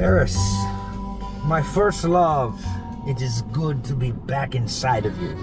Paris, my first love, it is good to be back inside of you.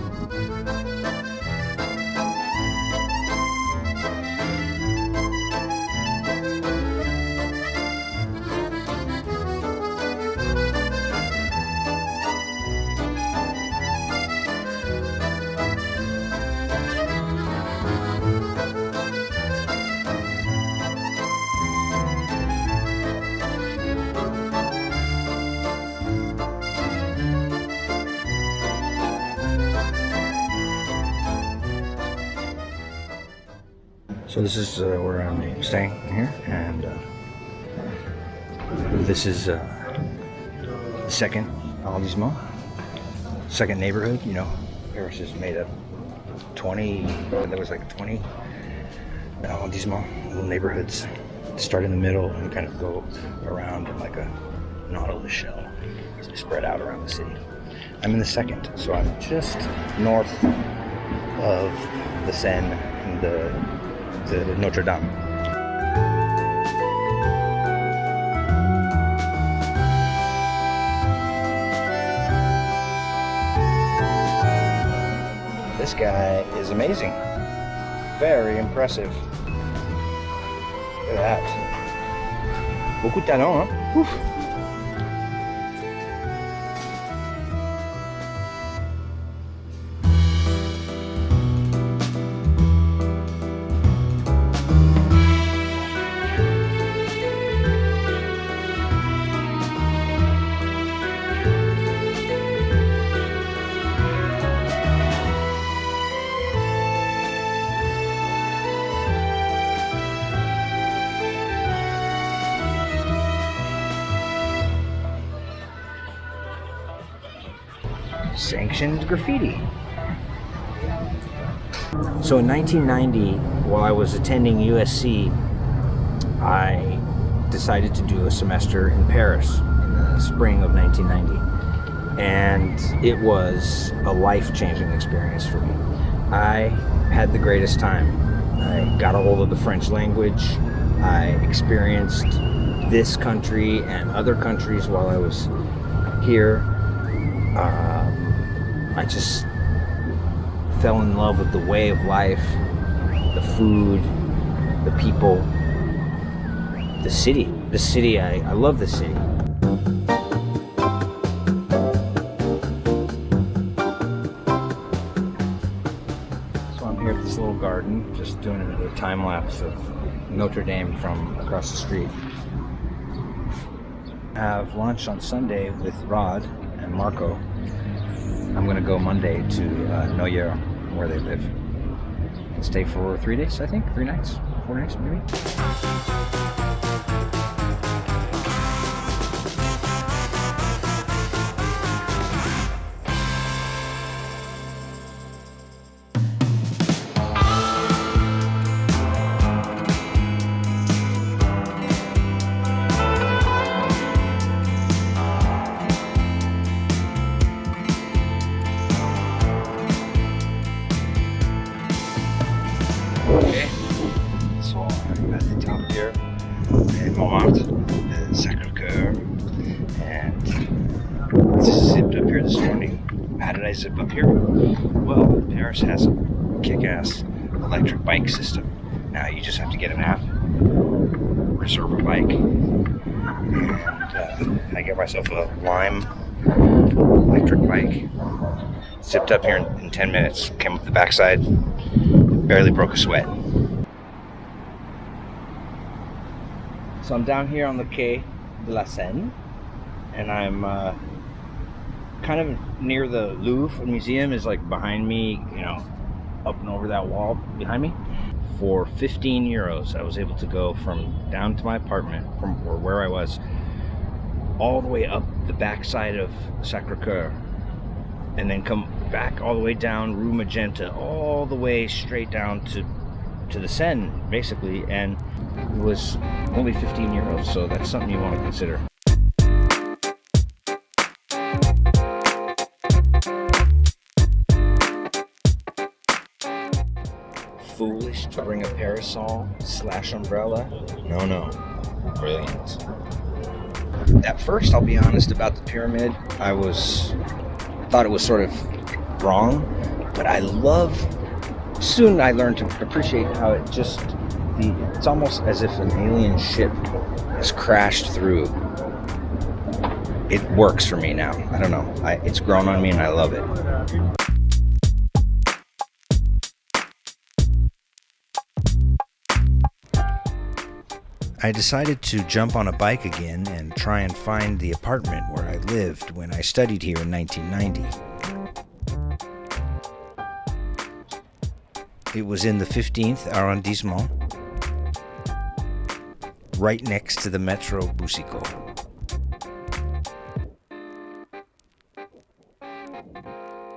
So this is where I'm staying here, and this is the second arrondissement, second neighborhood. You know, Paris is made up 20, there was like 20 arrondissement, little neighborhoods. Start in the middle and kind of go around like a nautilus shell, spread out around the city. I'm in the second, so I'm just north of the Seine and the Notre Dame. This guy is amazing. Very impressive. Look at that. Beaucoup de talent, hein? Oof. Sanctioned graffiti. So in 1990, while I was attending USC, I decided to do a semester in Paris in the spring of 1990. And it was a life-changing experience for me. I had the greatest time. I got a hold of the French language. I experienced this country and other countries while I was here. I just fell in love with the way of life, the food, the people, the city. I love the city. So I'm here at this little garden, just doing a time lapse of Notre Dame from across the street. I have lunch on Sunday with Rod and Marco. I'm going to go Monday to Noyer, where they live, and stay for 3 days, I think. 3 nights? 4 nights, maybe? Okay, so I'm at the top here in Montmartre, the Sacré-Cœur, and zipped up here this morning. How did I zip up here? Well, Paris has a kick-ass electric bike system. Now you just have to get an app, reserve a bike, and I got myself a Lime electric bike. Zipped up here in 10 minutes, came up the backside. Barely broke a sweat. So I'm down here on the Quai de la Seine, and I'm kind of near the Louvre. The museum is like behind me, you know, up and over that wall behind me. For 15 euros, I was able to go from down to my apartment, from where I was, all the way up the backside of Sacré-Cœur, and then come back all the way down Rue Magenta, all the way straight down to the Seine, basically, and it was only 15 euros, so that's something you want to consider. Foolish to bring a parasol / umbrella? No. Brilliant. At first, I'll be honest about the pyramid, I thought it was sort of wrong, but soon I learned to appreciate how it's almost as if an alien ship has crashed through. It works for me now. I don't know. It's grown on me and I love it. I decided to jump on a bike again and try and find the apartment where I lived when I studied here in 1990. It was in the 15th arrondissement, right next to the Metro Boucicaut.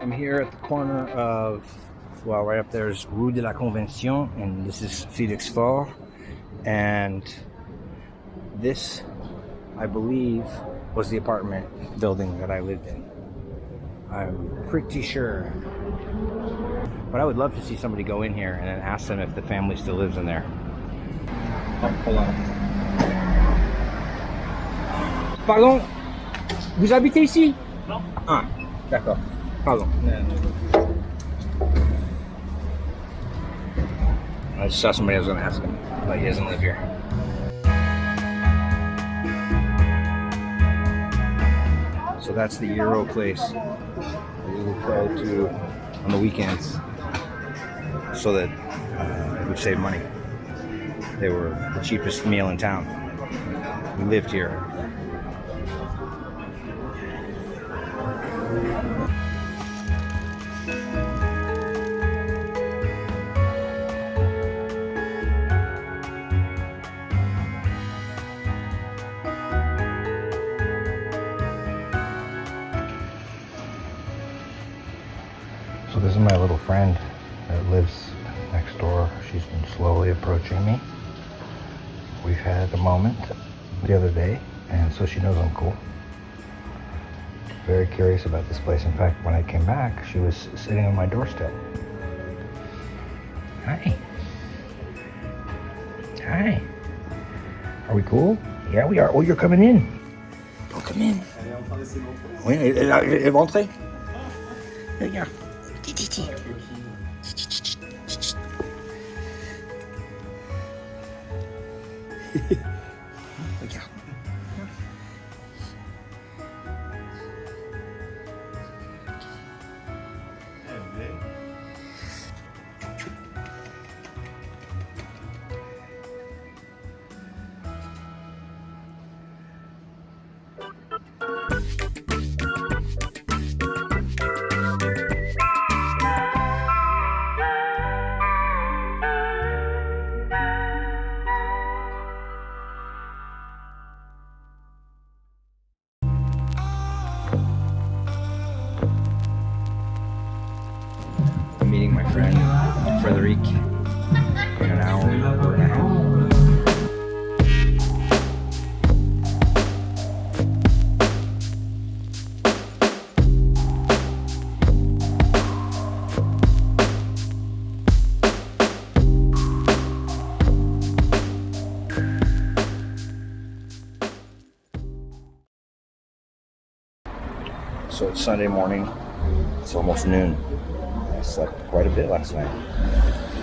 I'm here at the corner of, right up there is Rue de la Convention, and this is Félix Faure, and this, I believe, was the apartment building that I lived in. I'm pretty sure. But I would love to see somebody go in here and then ask them if the family still lives in there. Oh, hold on. Pardon? Vous habitez ici? Non. Ah, d'accord. Pardon. I just saw somebody I was going to ask him, but he doesn't live here. So that's the Euro place we would go to on the weekends so that it would save money. They were the cheapest meal in town. We lived here. So this is my little friend that lives next door. She's been slowly approaching me. We've had a moment the other day, and so she knows I'm cool. Very curious about this place. In fact, when I came back, she was sitting on my doorstep. Hi. Hi. Are we cool? Yeah, we are. Oh, you're coming in. Oh, come in. Oui, elle va entrer. Regarde. Regarde. Meeting my friend Frédérique in an hour and a half. So it's Sunday morning. It's almost noon. I slept quite a bit last night.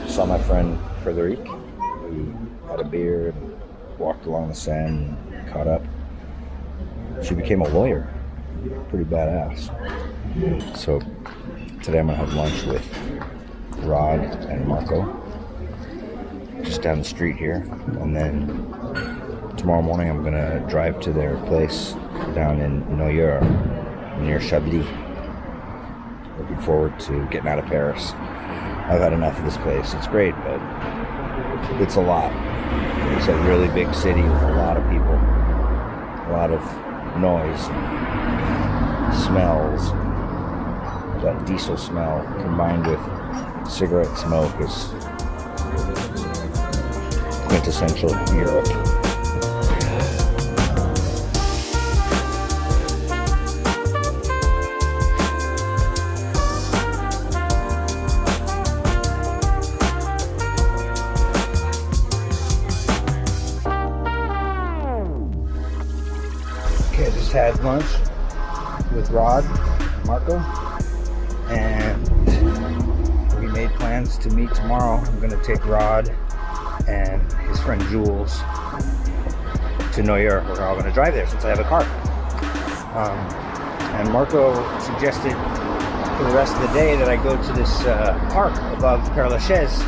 Saw my friend Frédérique. We had a beer and walked along the Seine and caught up. She became a lawyer. Pretty badass. So today I'm gonna have lunch with Rod and Marco just down the street here, and then tomorrow morning I'm gonna drive to their place down in Noyeur near Chablis. Looking forward to getting out of Paris. I've had enough of this place. It's great, but it's a lot. It's a really big city with a lot of people, a lot of noise, smells. That diesel smell combined with cigarette smoke is quintessential Europe. just had lunch with Rod and Marco, and we made plans to meet tomorrow. I'm going to take Rod and his friend Jules to Neuer. We're all going to drive there since I have a car. And Marco suggested for the rest of the day that I go to this park above Père Lachaise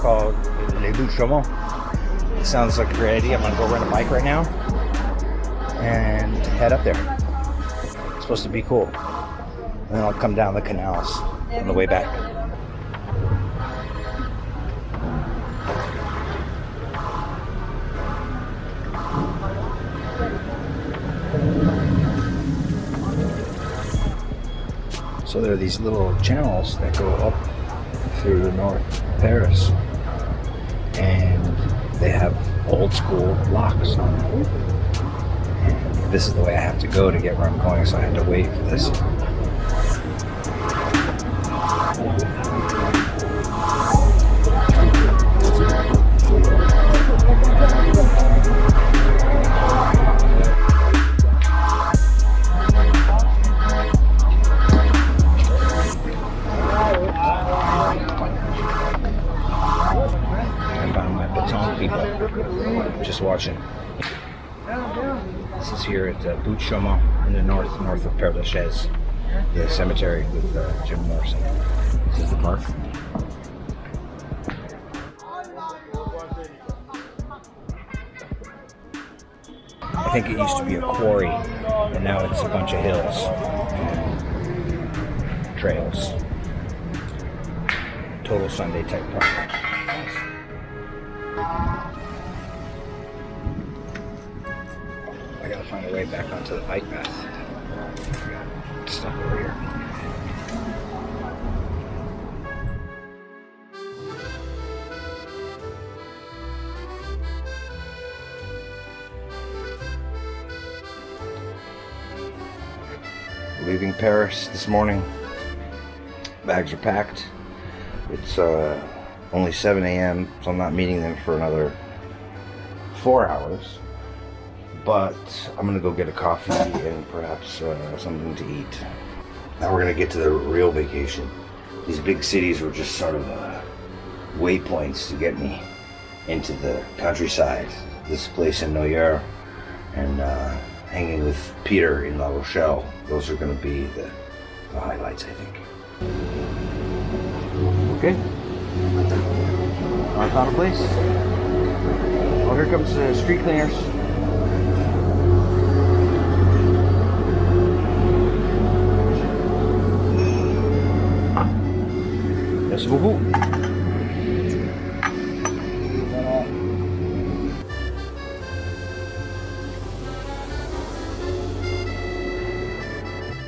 called Les Buttes-Chaumont. It sounds like a great idea. I'm going to go rent a bike right now and head up there. It's supposed to be cool. And then I'll come down the canals on the way back. So there are these little channels that go up through the North Paris, and they have old school locks on them. And this is the way I have to go to get where I'm going, so I had to wait for this. Just watching. This is here at Buttes-Chaumont in the north of Père Lachaise, the cemetery with Jim Morrison. This is the park. I think it used to be a quarry, and now it's a bunch of hills and trails. Total Sunday type park. I gotta find a way back onto the bike path. I got stuck over here. Leaving Paris this morning. Bags are packed. It's only 7 a.m., so I'm not meeting them for another 4 hours. But I'm gonna go get a coffee and perhaps something to eat. Now we're gonna get to the real vacation. These big cities were just sort of waypoints to get me into the countryside. This place in Neuer and hanging with Peter in La Rochelle. Those are gonna be the highlights, I think. Okay. I found a place. Oh, here comes the street cleaners. Merci beaucoup.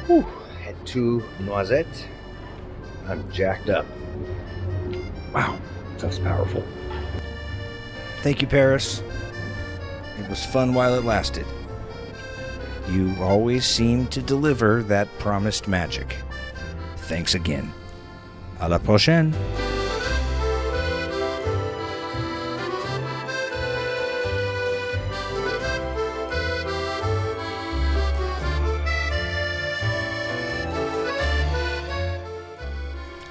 Whew. Head to Noisette. I'm jacked up. Wow, that's powerful. Thank you, Paris. It was fun while it lasted. You always seem to deliver that promised magic. Thanks again. À la prochaine.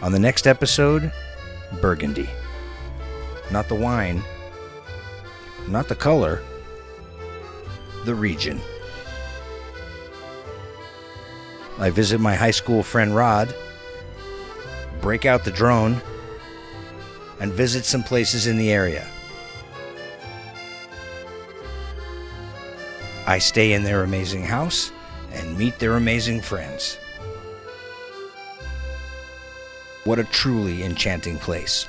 On the next episode, Burgundy. Not the wine, not the color, the region. I visit my high school friend Rod, break out the drone, and visit some places in the area. I stay in their amazing house and meet their amazing friends. What a truly enchanting place.